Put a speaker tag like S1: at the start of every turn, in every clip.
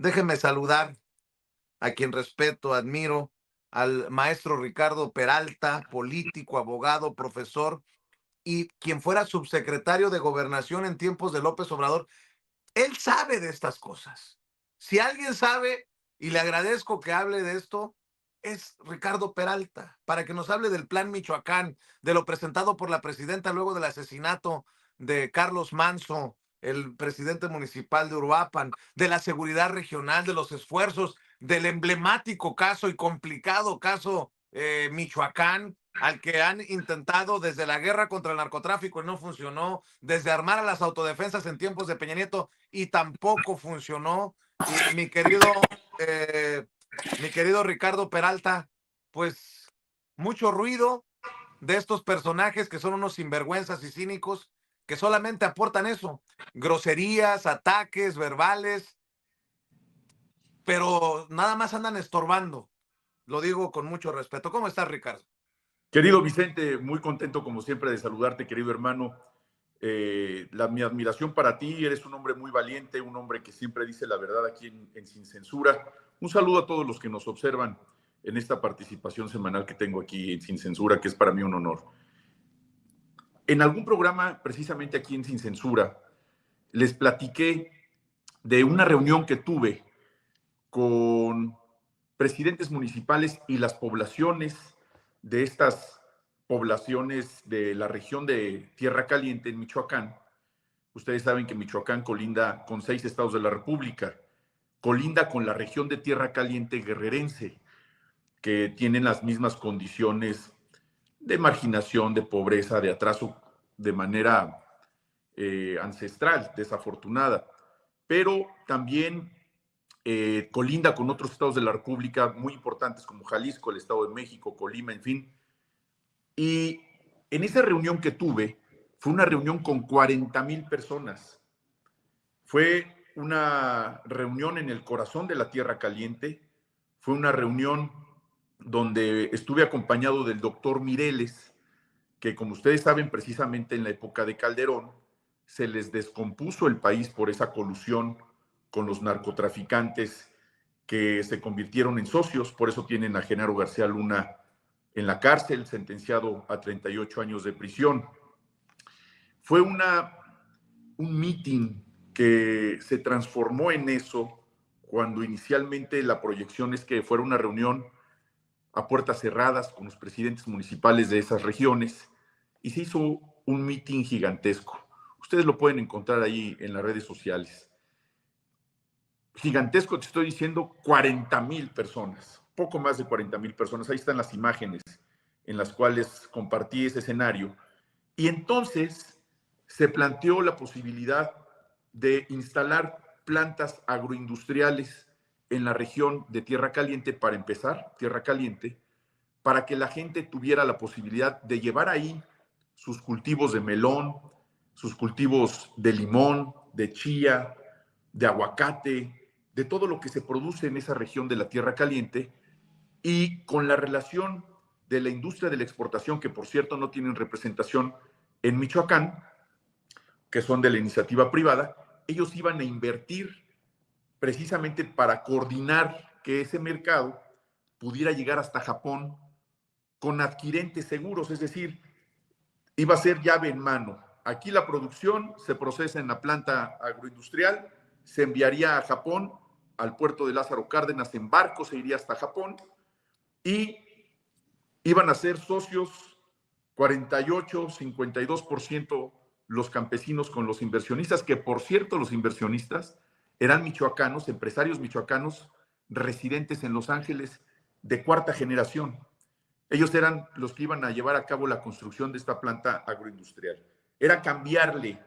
S1: Déjenme saludar a quien respeto, admiro, al maestro Ricardo Peralta, político, abogado, profesor y quien fuera subsecretario de Gobernación en tiempos de López Obrador. Él sabe de estas cosas. Si alguien sabe, y le agradezco que hable de esto, es Ricardo Peralta, para que nos hable del Plan Michoacán, de lo presentado por la presidenta luego del asesinato de Carlos Manso, el presidente municipal de Uruapan, de la seguridad regional, de los esfuerzos, del emblemático caso y complicado caso Michoacán, al que han intentado desde la guerra contra el narcotráfico y no funcionó, desde armar a las autodefensas en tiempos de Peña Nieto y tampoco funcionó. Y mi querido Ricardo Peralta, pues mucho ruido de estos personajes que son unos sinvergüenzas y cínicos que solamente aportan eso, groserías, ataques verbales, pero nada más andan estorbando. Lo digo con mucho respeto. ¿Cómo estás, Ricardo?
S2: Querido Vicente, muy contento como siempre de saludarte, querido hermano. Mi admiración para ti, eres un hombre muy valiente, un hombre que siempre dice la verdad aquí en Sin Censura. Un saludo a todos los que nos observan en esta participación semanal que tengo aquí en Sin Censura, que es para mí un honor. En algún programa, precisamente aquí en Sin Censura, les platiqué de una reunión que tuve con presidentes municipales y las poblaciones de estas poblaciones de la región de Tierra Caliente en Michoacán. Ustedes saben que Michoacán colinda con 6 estados de la República, colinda con la región de Tierra Caliente guerrerense, que tienen las mismas condiciones de marginación, de pobreza, de atraso de manera ancestral, desafortunada, pero también colinda con otros estados de la República muy importantes como Jalisco, el Estado de México, Colima, en fin. Y en esa reunión que tuve, fue una reunión con 40,000 personas. Fue una reunión en el corazón de la Tierra Caliente, fue una reunión donde estuve acompañado del doctor Mireles, que como ustedes saben, precisamente en la época de Calderón, se les descompuso el país por esa colusión con los narcotraficantes que se convirtieron en socios, por eso tienen a Genaro García Luna en la cárcel, sentenciado a 38 años de prisión. Fue un meeting que se transformó en eso cuando inicialmente la proyección es que fuera una reunión a puertas cerradas con los presidentes municipales de esas regiones y se hizo un meeting gigantesco. Ustedes lo pueden encontrar ahí en las redes sociales. Gigantesco, te estoy diciendo 40,000 personas, poco más de 40,000 personas. Ahí están las imágenes en las cuales compartí ese escenario. Y entonces se planteó la posibilidad de instalar plantas agroindustriales en la región de Tierra Caliente, para empezar, Tierra Caliente, para que la gente tuviera la posibilidad de llevar ahí sus cultivos de melón, sus cultivos de limón, de chía, de aguacate, de todo lo que se produce en esa región de la Tierra Caliente, y con la relación de la industria de la exportación, que por cierto no tienen representación en Michoacán, que son de la iniciativa privada, ellos iban a invertir precisamente para coordinar que ese mercado pudiera llegar hasta Japón con adquirentes seguros, es decir, iba a ser llave en mano. Aquí la producción se procesa en la planta agroindustrial, se enviaría a Japón, al puerto de Lázaro Cárdenas en barco, se iría hasta Japón y iban a ser socios 48, 52% los campesinos con los inversionistas, que por cierto los inversionistas eran michoacanos, empresarios michoacanos residentes en Los Ángeles de cuarta generación. Ellos eran los que iban a llevar a cabo la construcción de esta planta agroindustrial. Era cambiarle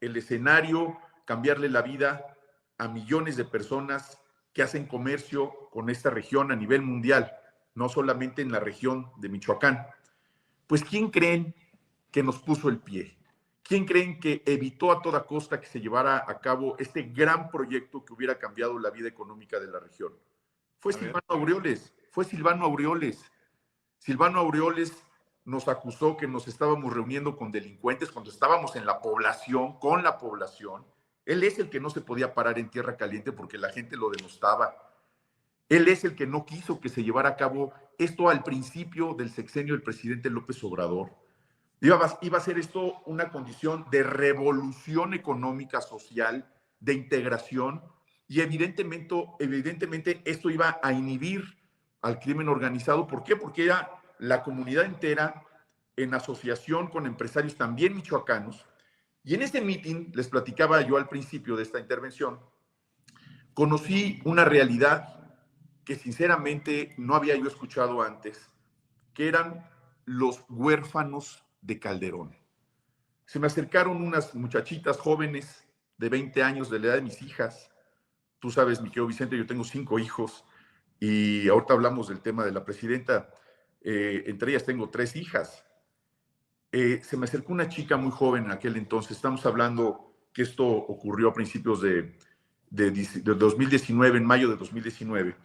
S2: el escenario, cambiarle la vida a millones de personas que hacen comercio con esta región a nivel mundial, no solamente en la región de Michoacán. Pues, ¿quién creen que nos puso el pie? ¿Quién creen que evitó a toda costa que se llevara a cabo este gran proyecto que hubiera cambiado la vida económica de la región? Fue Silvano Aureoles, fue Silvano Aureoles. Silvano Aureoles nos acusó que nos estábamos reuniendo con delincuentes cuando estábamos en la población, con la población, Él es el que no se podía parar en tierra caliente porque la gente lo denostaba. Él es el que no quiso que se llevara a cabo esto al principio del sexenio del presidente López Obrador. Iba a ser esto una condición de revolución económica, social, de integración, y evidentemente esto iba a inhibir al crimen organizado. ¿Por qué? Porque era la comunidad entera en asociación con empresarios también michoacanos. Y en este meeting, les platicaba yo al principio de esta intervención, conocí una realidad que sinceramente no había yo escuchado antes, que eran los huérfanos de Calderón. Se me acercaron unas muchachitas jóvenes de 20 años, de la edad de mis hijas. Tú sabes, mi querido Vicente, yo tengo 5 hijos y ahorita hablamos del tema de la presidenta. Entre ellas tengo 3 hijas. Se me acercó una chica muy joven en aquel entonces. Estamos hablando que esto ocurrió a principios de 2019, en mayo de 2019.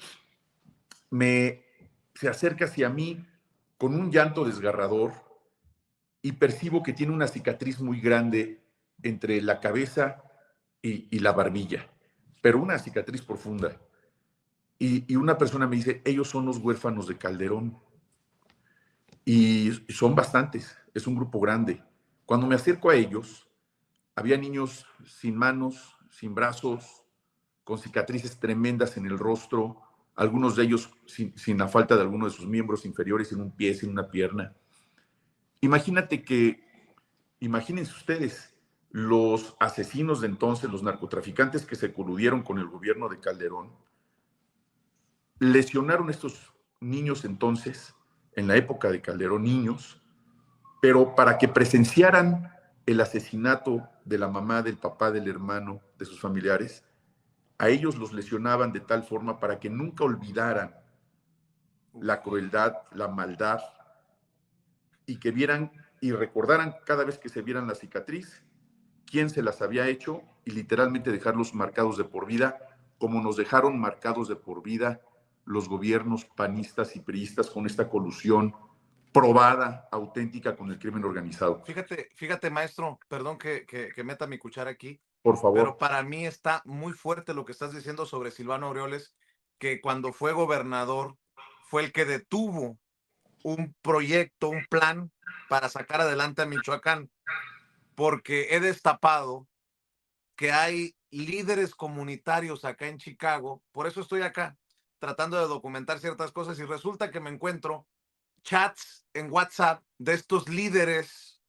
S2: Se acerca hacia mí con un llanto desgarrador y percibo que tiene una cicatriz muy grande entre la cabeza y la barbilla, pero una cicatriz profunda. Y una persona me dice, ellos son los huérfanos de Calderón. Y son bastantes, es un grupo grande. Cuando me acerco a ellos, había niños sin manos, sin brazos, con cicatrices tremendas en el rostro, algunos de ellos sin la falta de alguno de sus miembros inferiores, en un pie, sin una pierna. Imagínense ustedes, los asesinos de entonces, los narcotraficantes que se coludieron con el gobierno de Calderón, lesionaron a estos niños entonces, en la época de Calderón, niños, pero para que presenciaran el asesinato de la mamá, del papá, del hermano, de sus familiares, a ellos los lesionaban de tal forma para que nunca olvidaran la crueldad, la maldad, y que vieran y recordaran cada vez que se vieran la cicatriz, quién se las había hecho, y literalmente dejarlos marcados de por vida, como nos dejaron marcados de por vida los gobiernos panistas y priistas con esta colusión probada, auténtica con el crimen organizado.
S1: Fíjate, maestro, perdón que meta mi cuchara aquí,
S2: Por favor.
S1: pero para mí está muy fuerte lo que estás diciendo sobre Silvano Aureoles, que cuando fue gobernador fue el que detuvo un proyecto, un plan para sacar adelante a Michoacán, porque he destapado que hay líderes comunitarios acá en Chicago, por eso estoy acá tratando de documentar ciertas cosas y resulta que me encuentro chats en WhatsApp de estos líderes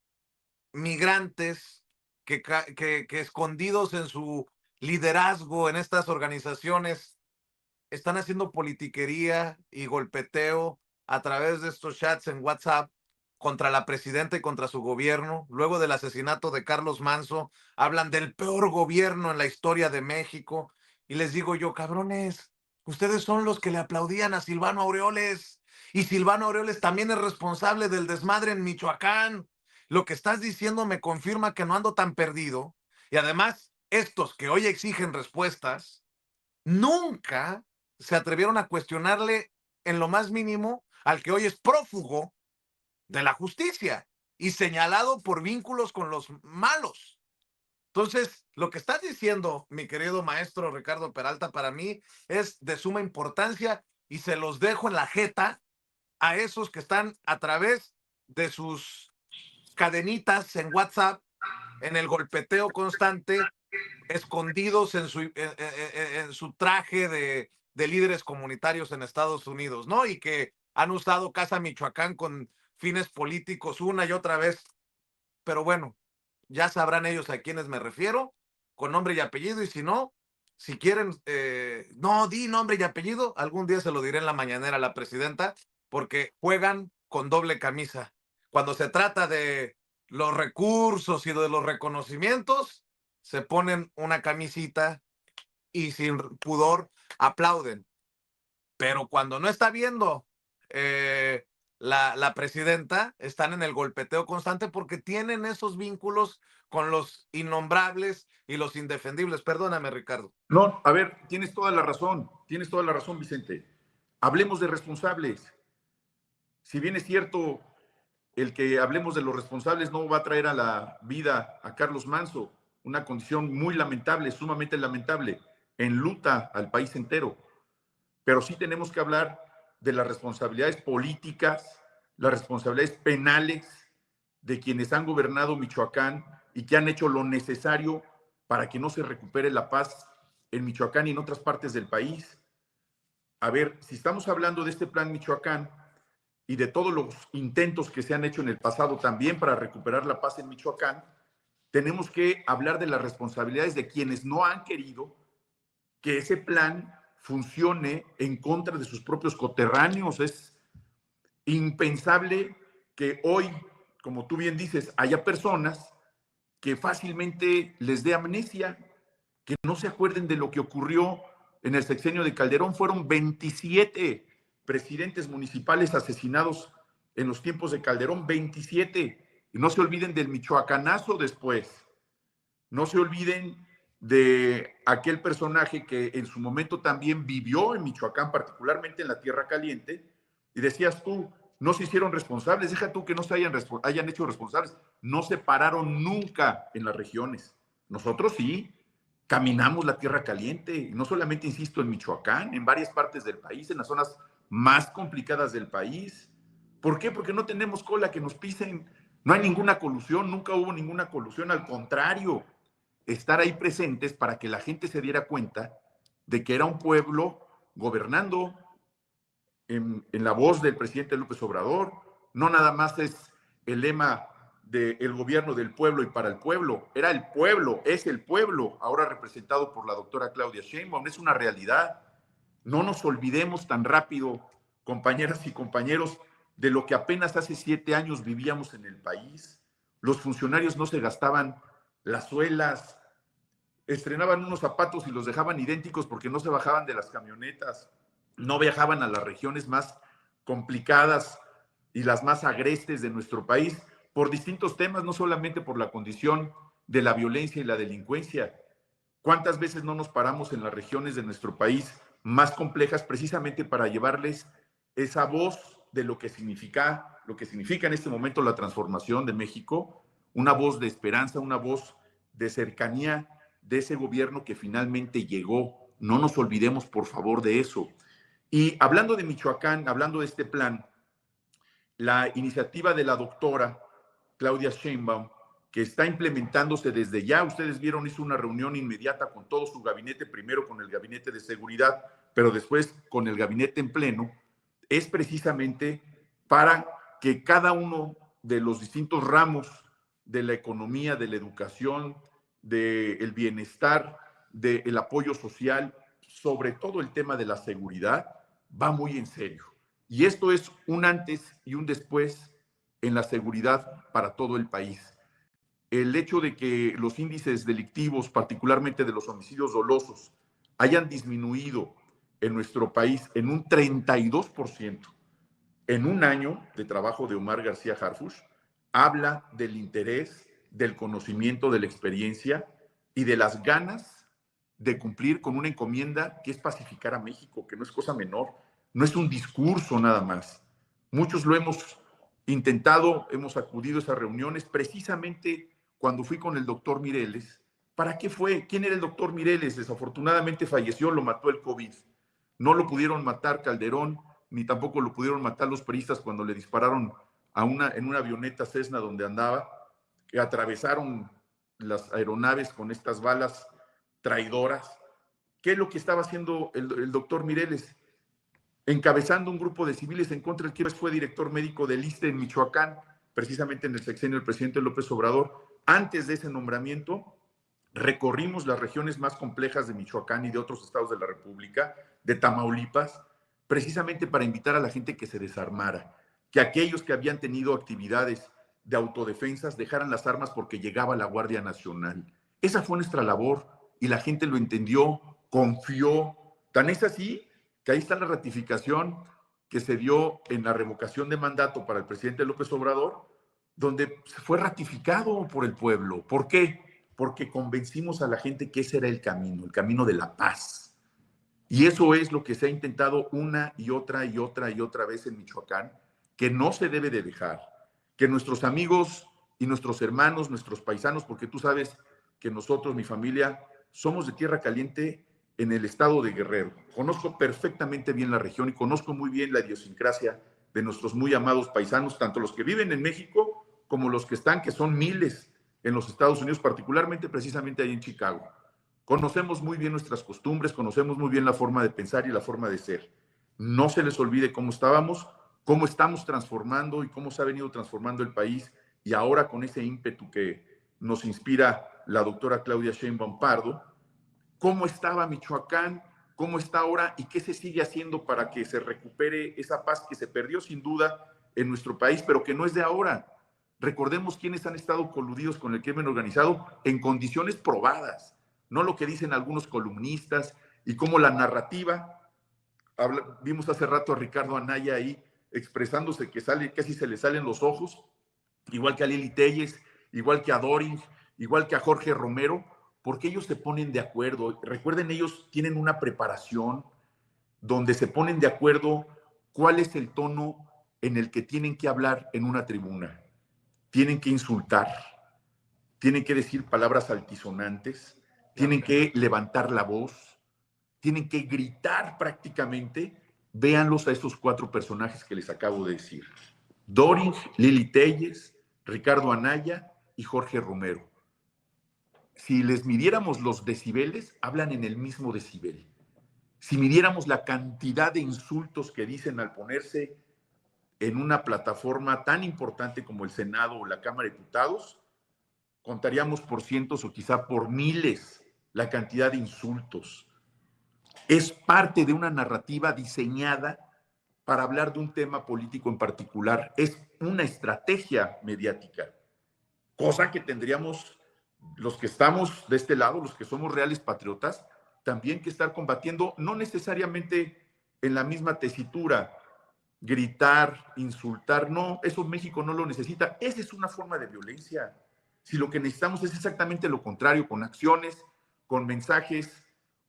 S1: migrantes que escondidos en su liderazgo en estas organizaciones están haciendo politiquería y golpeteo a través de estos chats en WhatsApp contra la presidenta y contra su gobierno. Luego del asesinato de Carlos Manso, hablan del peor gobierno en la historia de México. Y les digo yo, cabrones, ustedes son los que le aplaudían a Silvano Aureoles. Y Silvano Aureoles también es responsable del desmadre en Michoacán. Lo que estás diciendo me confirma que no ando tan perdido. Y además, estos que hoy exigen respuestas, nunca se atrevieron a cuestionarle en lo más mínimo al que hoy es prófugo de la justicia y señalado por vínculos con los malos. Entonces, lo que estás diciendo, mi querido maestro Ricardo Peralta, para mí es de suma importancia y se los dejo en la jeta a esos que están a través de sus cadenitas en WhatsApp, en el golpeteo constante, escondidos en su traje de líderes comunitarios en Estados Unidos, ¿no? Y que han usado Casa Michoacán con fines políticos una y otra vez. Pero bueno, ya sabrán ellos a quienes me refiero, con nombre y apellido, y si no, si quieren, no di nombre y apellido, algún día se lo diré en la mañanera a la presidenta, porque juegan con doble camisa. Cuando se trata de los recursos y de los reconocimientos, se ponen una camisita y sin pudor aplauden. Pero cuando no está viendo la presidenta, están en el golpeteo constante porque tienen esos vínculos con los innombrables y los indefendibles. Perdóname, Ricardo.
S2: No, a ver, tienes toda la razón, Vicente. Hablemos de responsables. Si bien es cierto, el que hablemos de los responsables no va a traer a la vida a Carlos Manso, una condición muy lamentable, sumamente lamentable, enluta al país entero. Pero sí tenemos que hablar de las responsabilidades políticas, las responsabilidades penales de quienes han gobernado Michoacán y que han hecho lo necesario para que no se recupere la paz en Michoacán y en otras partes del país. A ver, si estamos hablando de este plan Michoacán y de todos los intentos que se han hecho en el pasado también para recuperar la paz en Michoacán, tenemos que hablar de las responsabilidades de quienes no han querido que ese plan funcione en contra de sus propios coterráneos. Es impensable que hoy, como tú bien dices, haya personas que fácilmente les dé amnesia, que no se acuerden de lo que ocurrió en el sexenio de Calderón. Fueron 27 presidentes municipales asesinados en los tiempos de Calderón, 27. Y no se olviden del michoacanazo después. No se olviden de aquel personaje que en su momento también vivió en Michoacán, particularmente en la Tierra Caliente, y decías tú, no se hicieron responsables, deja tú que no se hayan hecho responsables, no se pararon nunca en las regiones. Nosotros sí, caminamos la Tierra Caliente, y no solamente, insisto, en Michoacán, en varias partes del país, en las zonas más complicadas del país. ¿Por qué? Porque no tenemos cola que nos pisen. No hay ninguna colusión, nunca hubo ninguna colusión, al contrario, estar ahí presentes para que la gente se diera cuenta de que era un pueblo gobernando en la voz del presidente López Obrador. No nada más es el lema del gobierno del pueblo y para el pueblo, era el pueblo, es el pueblo, ahora representado por la doctora Claudia Sheinbaum. Es una realidad. No nos olvidemos tan rápido, compañeras y compañeros, de lo que apenas hace 7 años vivíamos en el país. Los funcionarios no se gastaban las suelas, estrenaban unos zapatos y los dejaban idénticos porque no se bajaban de las camionetas, no viajaban a las regiones más complicadas y las más agrestes de nuestro país por distintos temas, no solamente por la condición de la violencia y la delincuencia. ¿Cuántas veces no nos paramos en las regiones de nuestro país más complejas precisamente para llevarles esa voz de lo que significa en este momento la transformación de México, una voz de esperanza, una voz de cercanía de ese gobierno que finalmente llegó? No nos olvidemos, por favor, de eso. Y hablando de Michoacán, hablando de este plan, la iniciativa de la doctora Claudia Sheinbaum, que está implementándose desde ya, ustedes vieron, hizo una reunión inmediata con todo su gabinete, primero con el gabinete de seguridad, pero después con el gabinete en pleno, es precisamente para que cada uno de los distintos ramos de la economía, de la educación, del bienestar, del apoyo social, sobre todo el tema de la seguridad, va muy en serio. Y esto es un antes y un después en la seguridad para todo el país. El hecho de que los índices delictivos, particularmente de los homicidios dolosos, hayan disminuido en nuestro país en un 32% en un año de trabajo de Omar García Harfuch, habla del interés, del conocimiento, de la experiencia y de las ganas de cumplir con una encomienda que es pacificar a México, que no es cosa menor, no es un discurso nada más. Muchos lo hemos intentado, hemos acudido a esas reuniones, precisamente cuando fui con el doctor Mireles. ¿Para qué fue? ¿Quién era el doctor Mireles? Desafortunadamente falleció, lo mató el COVID. No lo pudieron matar Calderón, ni tampoco lo pudieron matar los priistas cuando le dispararon en una avioneta Cessna donde andaba, que atravesaron las aeronaves con estas balas traidoras. ¿Qué es lo que estaba haciendo el doctor Mireles? Encabezando un grupo de civiles en contra del que fue director médico del ISSSTE en Michoacán, precisamente en el sexenio del presidente López Obrador. Antes de ese nombramiento, recorrimos las regiones más complejas de Michoacán y de otros estados de la República, de Tamaulipas, precisamente para invitar a la gente que se desarmara, que aquellos que habían tenido actividades de autodefensas dejaran las armas porque llegaba la Guardia Nacional. Esa fue nuestra labor y la gente lo entendió, confió. Tan es así que ahí está la ratificación que se dio en la revocación de mandato para el presidente López Obrador, donde se fue ratificado por el pueblo. ¿Por qué? Porque convencimos a la gente que ese era el camino de la paz. Y eso es lo que se ha intentado una y otra y otra y otra vez en Michoacán, que no se debe de dejar, que nuestros amigos y nuestros hermanos, nuestros paisanos, porque tú sabes que nosotros, mi familia, somos de Tierra Caliente en el estado de Guerrero. Conozco perfectamente bien la región y conozco muy bien la idiosincrasia de nuestros muy amados paisanos, tanto los que viven en México como los que están, que son miles en los Estados Unidos, particularmente precisamente ahí en Chicago. Conocemos muy bien nuestras costumbres, conocemos muy bien la forma de pensar y la forma de ser. No se les olvide cómo estábamos, cómo estamos transformando y cómo se ha venido transformando el país, y ahora con ese ímpetu que nos inspira la doctora Claudia Sheinbaum Pardo, cómo estaba Michoacán, cómo está ahora y qué se sigue haciendo para que se recupere esa paz que se perdió sin duda en nuestro país, pero que no es de ahora. Recordemos quiénes han estado coludidos con el crimen organizado en condiciones probadas, no lo que dicen algunos columnistas, y cómo la narrativa, vimos hace rato a Ricardo Anaya ahí expresándose que casi se le salen los ojos, igual que a Lili Telles, igual que a Doring, igual que a Jorge Romero, porque ellos se ponen de acuerdo. Recuerden, ellos tienen una preparación donde se ponen de acuerdo cuál es el tono en el que tienen que hablar en una tribuna. Tienen que insultar, tienen que decir palabras altisonantes, tienen que levantar la voz, tienen que gritar prácticamente. Véanlos a esos 4 personajes que les acabo de decir: Doring, Lili Telles, Ricardo Anaya y Jorge Romero. Si les midiéramos los decibeles, hablan en el mismo decibel. Si midiéramos la cantidad de insultos que dicen al ponerse en una plataforma tan importante como el Senado o la Cámara de Diputados, contaríamos por cientos o quizá por miles la cantidad de insultos. Es parte de una narrativa diseñada para hablar de un tema político en particular. Es una estrategia mediática, cosa que tendríamos los que estamos de este lado, los que somos reales patriotas, también que estar combatiendo, no necesariamente en la misma tesitura, gritar, insultar, no, eso México no lo necesita. Esa es una forma de violencia. Si lo que necesitamos es exactamente lo contrario, con acciones, con mensajes,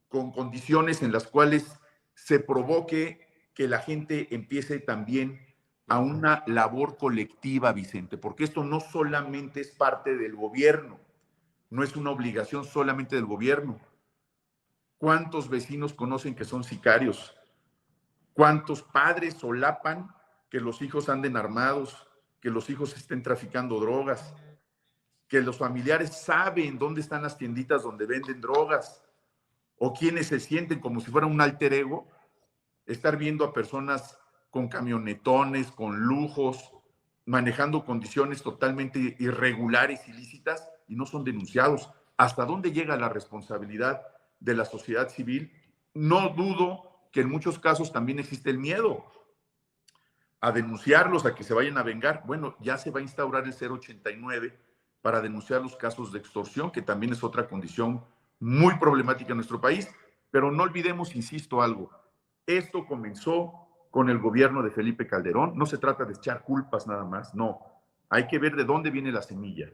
S2: con condiciones en las cuales se provoque que la gente empiece también a una labor colectiva, Vicente, porque esto no solamente es parte del gobierno, no es una obligación solamente del gobierno. ¿Cuántos vecinos conocen que son sicarios? ¿Cuántos padres solapan que los hijos anden armados, que los hijos estén traficando drogas, que los familiares saben dónde están las tienditas donde venden drogas, o quienes se sienten como si fuera un alter ego, estar viendo a personas con camionetones, con lujos, manejando condiciones totalmente irregulares, ilícitas, y no son denunciados? ¿Hasta dónde llega la responsabilidad de la sociedad civil? No dudo que en muchos casos también existe el miedo a denunciarlos, a que se vayan a vengar. Bueno, ya se va a instaurar el 089 para denunciar los casos de extorsión, que también es otra condición muy problemática en nuestro país. Pero no olvidemos, insisto, algo. Esto comenzó con el gobierno de Felipe Calderón. No se trata de echar culpas nada más, no. Hay que ver de dónde viene la semilla.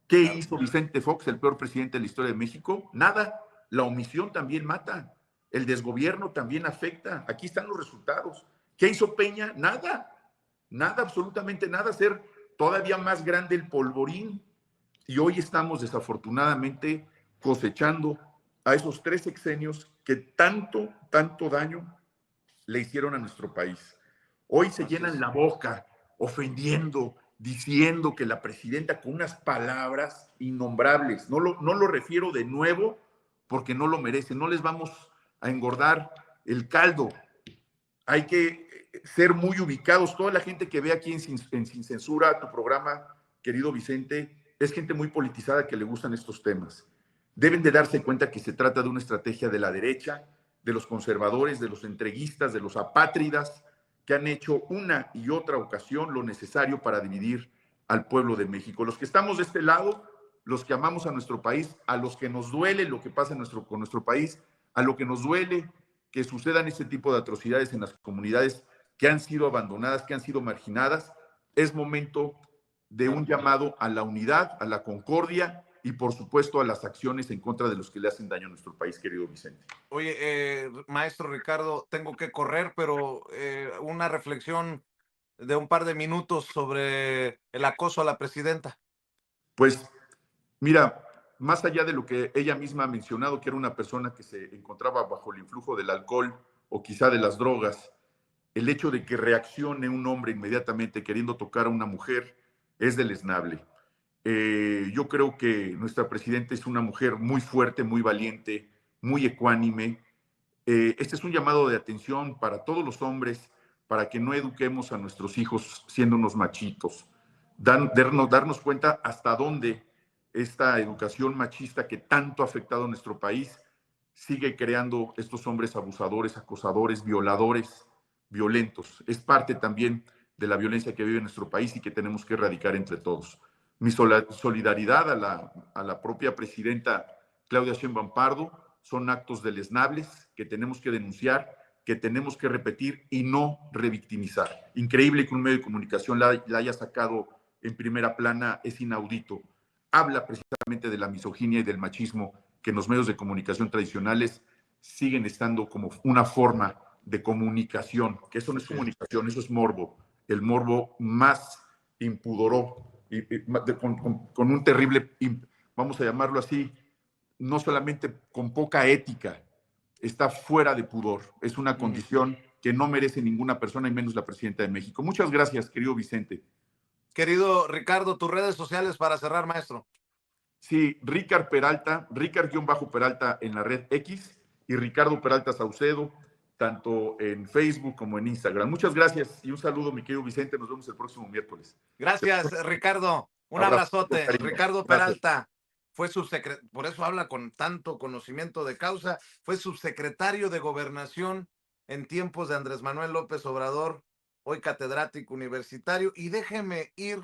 S2: ¿Qué hizo Vicente Fox, el peor presidente de la historia de México? Nada. La omisión también mata. El desgobierno también afecta. Aquí están los resultados. ¿Qué hizo Peña? Nada. Nada, absolutamente nada. Hacer todavía más grande el polvorín. Y hoy estamos desafortunadamente cosechando a esos 3 sexenios que tanto daño le hicieron a nuestro país. Hoy se llenan la boca ofendiendo, diciendo que la presidenta, con unas palabras innombrables, no lo refiero de nuevo porque no lo merece, no les vamos a engordar el caldo. Hay que ser muy ubicados. Toda la gente que ve aquí en Sin Censura tu programa, querido Vicente, es gente muy politizada que le gustan estos temas. Deben de darse cuenta que se trata de una estrategia de la derecha, de los conservadores, de los entreguistas, de los apátridas, que han hecho una y otra ocasión lo necesario para dividir al pueblo de México. Los que estamos de este lado, los que amamos a nuestro país, a los que nos duele lo que pasa con nuestro país, a lo que nos duele que sucedan este tipo de atrocidades en las comunidades que han sido abandonadas, que han sido marginadas, es momento de un llamado a la unidad, a la concordia y, por supuesto, a las acciones en contra de los que le hacen daño a nuestro país, querido Vicente.
S1: Oye, maestro Ricardo, tengo que correr, pero una reflexión de un par de minutos sobre el acoso a la presidenta.
S2: Pues, mira, más allá de lo que ella misma ha mencionado, que era una persona que se encontraba bajo el influjo del alcohol o quizá de las drogas, el hecho de que reaccione un hombre inmediatamente queriendo tocar a una mujer es deleznable. Yo creo que nuestra presidenta es una mujer muy fuerte, muy valiente, muy ecuánime. Este es un llamado de atención para todos los hombres, para que no eduquemos a nuestros hijos siendo unos machitos. Darnos cuenta hasta dónde esta educación machista que tanto ha afectado a nuestro país sigue creando estos hombres abusadores, acosadores, violadores, violentos. Es parte también de la violencia que vive nuestro país y que tenemos que erradicar entre todos. Mi solidaridad a la propia presidenta Claudia Sheinbaum Pardo. Son actos deleznables que tenemos que denunciar, que tenemos que repetir y no revictimizar. Increíble que un medio de comunicación la haya sacado en primera plana, es inaudito. Habla precisamente de la misoginia y del machismo que en los medios de comunicación tradicionales siguen estando como una forma de comunicación, que eso no es comunicación, eso es morbo, el morbo más impudoró, con un terrible, vamos a llamarlo así, no solamente con poca ética, está fuera de pudor. Es una condición que no merece ninguna persona y menos la presidenta de México. Muchas gracias, querido Vicente.
S1: Querido Ricardo, tus redes sociales para cerrar, maestro.
S2: Sí, Ricard Peralta, Ricard-Peralta en la red X y Ricardo Peralta Saucedo, tanto en Facebook como en Instagram. Muchas gracias y un saludo, mi querido Vicente. Nos vemos el próximo miércoles.
S1: Gracias, Ricardo. Un
S2: Abrazo,
S1: abrazote.
S2: cariño.
S1: Ricardo
S2: Gracias.
S1: Peralta fue subsecretario, por eso habla con tanto conocimiento de causa, fue subsecretario de Gobernación en tiempos de Andrés Manuel López Obrador, hoy catedrático universitario. Y déjeme ir